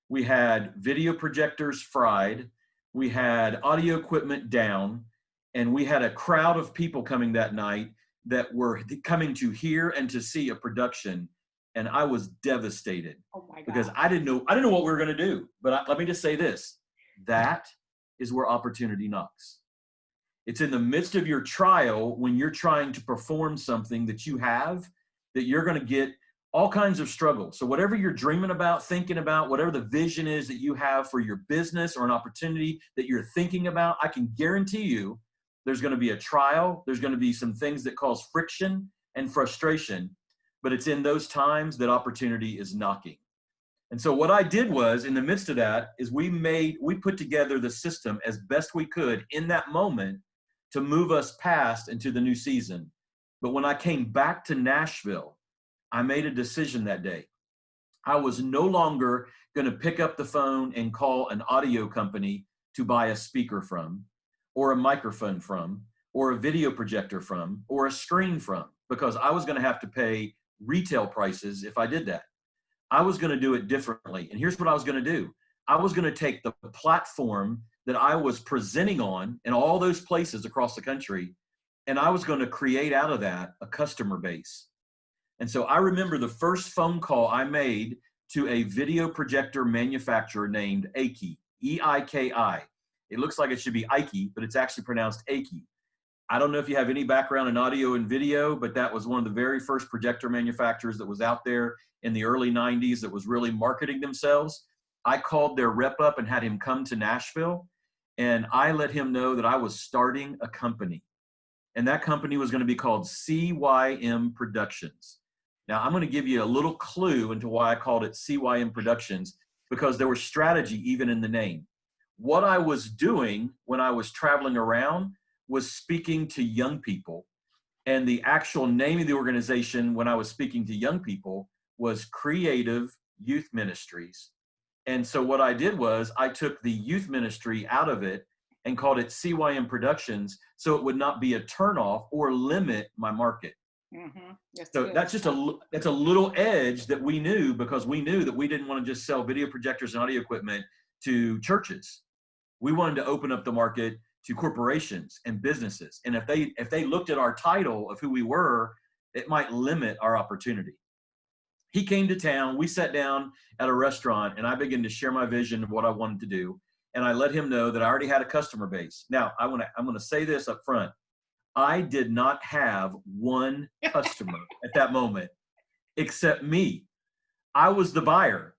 We had video projectors fried. We had audio equipment down. And we had a crowd of people coming that night that were coming to hear and to see a production. And I was devastated because I didn't know what we were going to do. But let me just say this, that is where opportunity knocks. It's in the midst of your trial when you're trying to perform something that you have, that you're going to get all kinds of struggles. So whatever you're dreaming about, thinking about, whatever the vision is that you have for your business or an opportunity that you're thinking about, I can guarantee you there's going to be a trial. There's going to be some things that cause friction and frustration, but it's in those times that opportunity is knocking. And so what I did was, in the midst of that, is we put together the system as best we could in that moment to move us past into the new season. But when I came back to Nashville, I made a decision that day. I was no longer going to pick up the phone and call an audio company to buy a speaker from, or a microphone from, or a video projector from, or a screen from, because I was going to have to pay retail prices if I did that. I was going to do it differently. And here's what I was going to do. I was going to take the platform that I was presenting on in all those places across the country, and I was going to create out of that a customer base. And so I remember the first phone call I made to a video projector manufacturer named Aki, E-I-K-I. It looks like it should be Ike, but it's actually pronounced Aki. I don't know if you have any background in audio and video, but that was one of the very first projector manufacturers that was out there in the early 90s that was really marketing themselves. I called their rep up and had him come to Nashville, and I let him know that I was starting a company. And that company was going to be called CYM Productions. Now, I'm going to give you a little clue into why I called it CYM Productions, because there was strategy even in the name. What I was doing when I was traveling around was speaking to young people. And the actual name of the organization when I was speaking to young people was Creative Youth Ministries. And so what I did was I took the youth ministry out of it and called it CYM Productions, so it would not be a turnoff or limit my market. Mm-hmm. So that's just that's a little edge that we knew, because we knew that we didn't want to just sell video projectors and audio equipment to churches. We wanted to open up the market to corporations and businesses. And if they looked at our title of who we were, it might limit our opportunity. He came to town, we sat down at a restaurant, and I began to share my vision of what I wanted to do. And I let him know that I already had a customer base. Now, I'm going to say this up front. I did not have one customer at that moment except me. I was the buyer.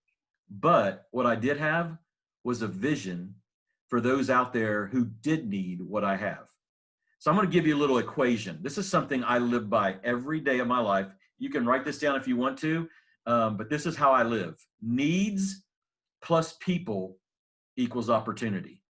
But what I did have was a vision for those out there who did need what I have. So I'm going to give you a little equation. This is something I live by every day of my life. You can write this down if you want to, but this is how I live. Needs plus people equals opportunity.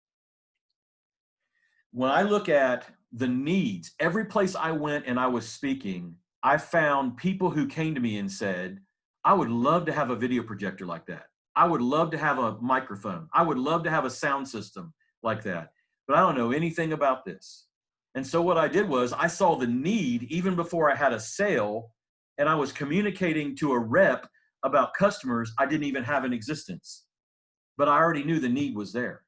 When I look at the needs, every place I went and I was speaking, I found people who came to me and said, I would love to have a video projector like that. I would love to have a microphone. I would love to have a sound system like that, but I don't know anything about this. And so what I did was I saw the need even before I had a sale, and I was communicating to a rep about customers I didn't even have in existence, but I already knew the need was there.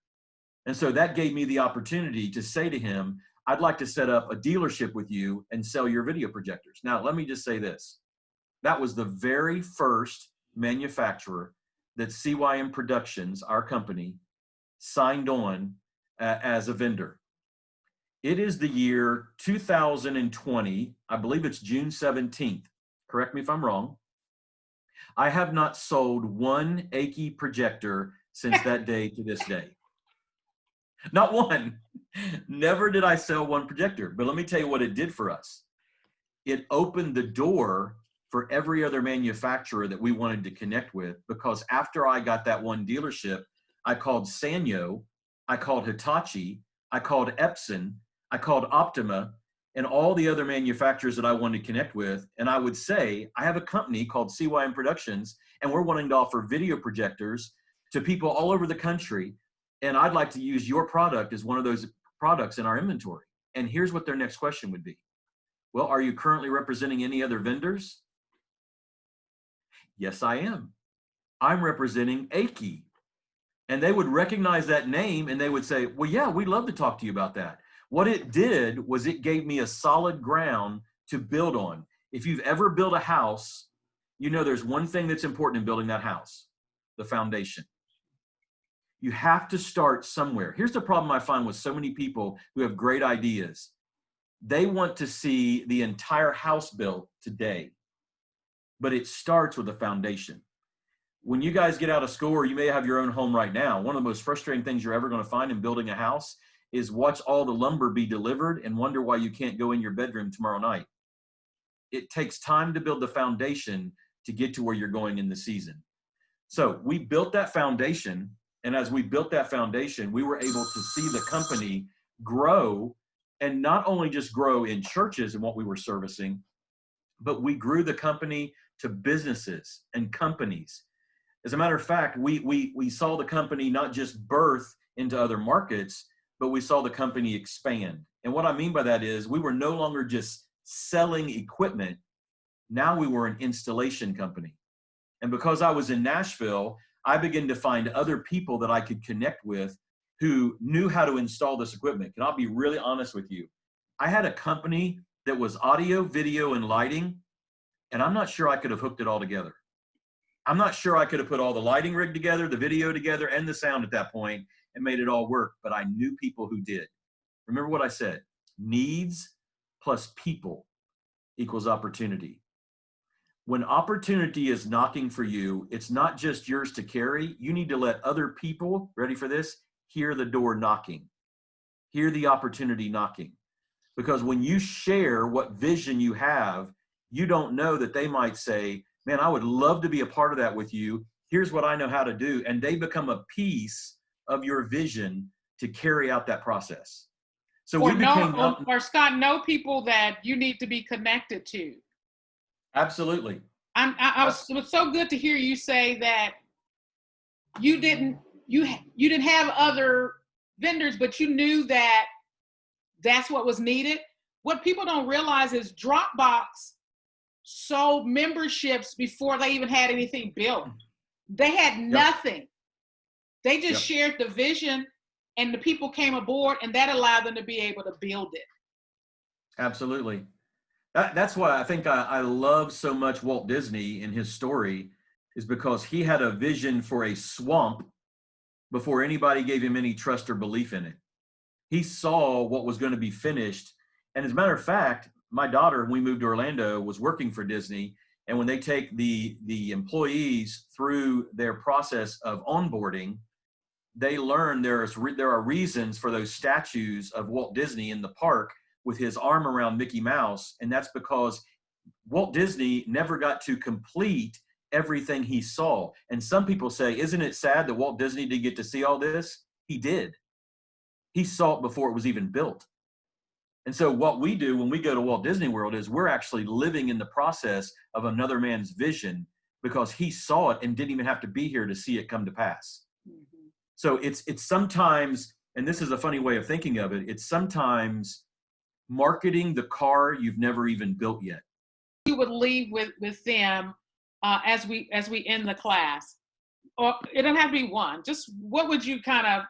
And so that gave me the opportunity to say to him, I'd like to set up a dealership with you and sell your video projectors. Now, let me just say this. That was the very first manufacturer that CYM Productions, our company, signed on as a vendor. It is the year 2020. I believe it's June 17th. Correct me if I'm wrong. I have not sold one Aki projector since that day to this day. Not one. Never did I sell one projector. But let me tell you what it did for us. It opened the door for every other manufacturer that we wanted to connect with, because after I got that one dealership, I called Sanyo, I called Hitachi, I called Epson, I called Optima, and all the other manufacturers that I wanted to connect with. And I would say, I have a company called CYM Productions, and we're wanting to offer video projectors to people all over the country. And I'd like to use your product as one of those products in our inventory. And here's what their next question would be. Well, are you currently representing any other vendors? Yes, I am. I'm representing Aki. And they would recognize that name and they would say, well, yeah, we'd love to talk to you about that. What it did was it gave me a solid ground to build on. If you've ever built a house, you know there's one thing that's important in building that house, the foundation. You have to start somewhere. Here's the problem I find with so many people who have great ideas. They want to see the entire house built today, but it starts with a foundation. When you guys get out of school, or you may have your own home right now, one of the most frustrating things you're ever going to find in building a house is watch all the lumber be delivered and wonder why you can't go in your bedroom tomorrow night. It takes time to build the foundation to get to where you're going in the season. So we built that foundation, and as we built that foundation, we were able to see the company grow, and not only just grow in churches and what we were servicing, but we grew the company to businesses and companies. As a matter of fact, we saw the company not just birth into other markets, but we saw the company expand. And what I mean by that is we were no longer just selling equipment. Now we were an installation company. And because I was in Nashville, I began to find other people that I could connect with who knew how to install this equipment. And I'll be really honest with you. I had a company that was audio, video, and lighting, and I'm not sure I could have hooked it all together. I'm not sure I could have put all the lighting rig together, the video together, and the sound at that point and made it all work, but I knew people who did. Remember what I said, needs plus people equals opportunity. When opportunity is knocking for you, it's not just yours to carry. You need to let other people, ready for this, hear the door knocking, hear the opportunity knocking. Because when you share what vision you have, you don't know that they might say, man, I would love to be a part of that with you. Here's what I know how to do. And they become a piece of your vision to carry out that process. So we became, or Scott, know people that you need to be connected to. Absolutely. It was so good to hear you say that you didn't have other vendors, but you knew that that's what was needed. What people don't realize is Dropbox sold memberships before they even had anything built. They had nothing. Yep. They just shared the vision, and the people came aboard, and that allowed them to be able to build it. Absolutely. That's why I think I love so much Walt Disney in his story, is because he had a vision for a swamp before anybody gave him any trust or belief in it. He saw what was going to be finished. And as a matter of fact, my daughter, when we moved to Orlando, was working for Disney. And when they take the employees through their process of onboarding, they learn there are reasons for those statues of Walt Disney in the park with his arm around Mickey Mouse. And that's because Walt Disney never got to complete everything he saw. And some people say, isn't it sad that Walt Disney didn't get to see all this? He did. He saw it before it was even built. And so what we do when we go to Walt Disney World is we're actually living in the process of another man's vision, because he saw it and didn't even have to be here to see it come to pass. Mm-hmm. So it's sometimes, and this is a funny way of thinking of it, it's sometimes marketing the car you've never even built yet. You would leave with them as we end the class, or it doesn't have to be one. Just what would you kind of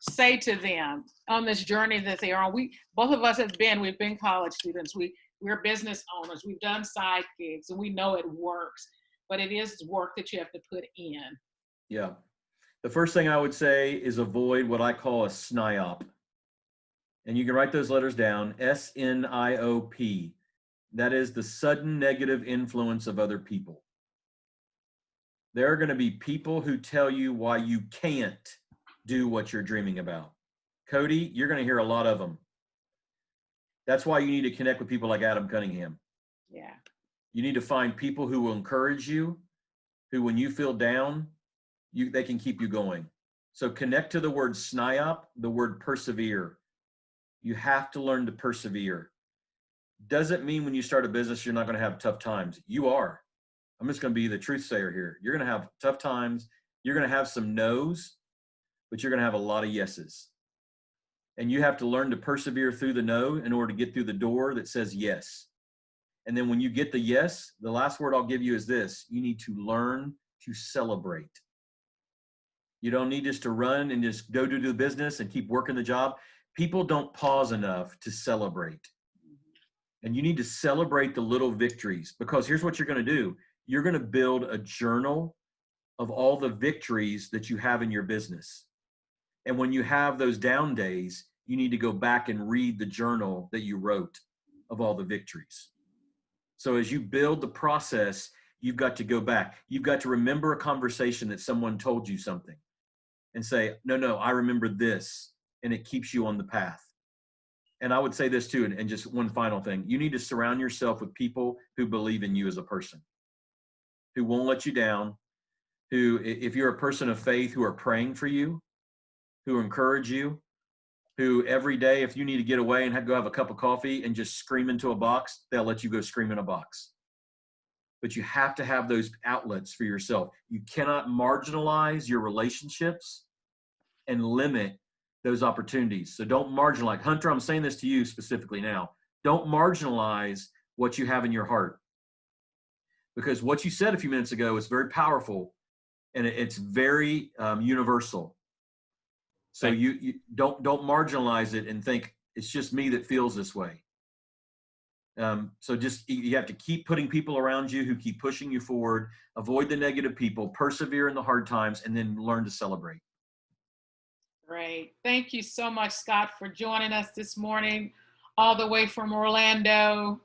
say to them on this journey that they are on? Both of us we've been college students. We're business owners. We've done side gigs, and we know it works, but it is work that you have to put in. Yeah. The first thing I would say is avoid what I call a SNIOP. And you can write those letters down, SNIOP. That is the sudden negative influence of other people. There are going to be people who tell you why you can't do what you're dreaming about. Cody, you're going to hear a lot of them. That's why you need to connect with people like Adam Cunningham. Yeah. You need to find people who will encourage you, who when you feel down, they can keep you going. So connect to the word SNIOP, the word persevere. You have to learn to persevere. Doesn't mean when you start a business, you're not going to have tough times. You are. I'm just going to be the truth sayer here. You're going to have tough times. You're going to have some no's, but you're going to have a lot of yeses. And you have to learn to persevere through the no in order to get through the door that says yes. And then when you get the yes, the last word I'll give you is this: you need to learn to celebrate. You don't need just to run and just go do the business and keep working the job. People don't pause enough to celebrate. And you need to celebrate the little victories, because here's what you're going to do. You're going to build a journal of all the victories that you have in your business. And when you have those down days, you need to go back and read the journal that you wrote of all the victories. So as you build the process, you've got to go back. You've got to remember a conversation that someone told you something and say, no, I remember this. And it keeps you on the path. And I would say this too, and just one final thing. You need to surround yourself with people who believe in you as a person, who won't let you down, who, if you're a person of faith, who are praying for you, who encourage you, who every day, if you need to get away and go have a cup of coffee and just scream into a box, they'll let you go scream in a box. But you have to have those outlets for yourself. You cannot marginalize your relationships and limit those opportunities. So don't marginalize. Hunter, I'm saying this to you specifically now. Don't marginalize what you have in your heart. Because what you said a few minutes ago is very powerful, and it's very universal. So you don't marginalize it and think it's just me that feels this way. So just, you have to keep putting people around you who keep pushing you forward, avoid the negative people, persevere in the hard times, and then learn to celebrate. Great. Thank you so much, Scott, for joining us this morning, all the way from Orlando.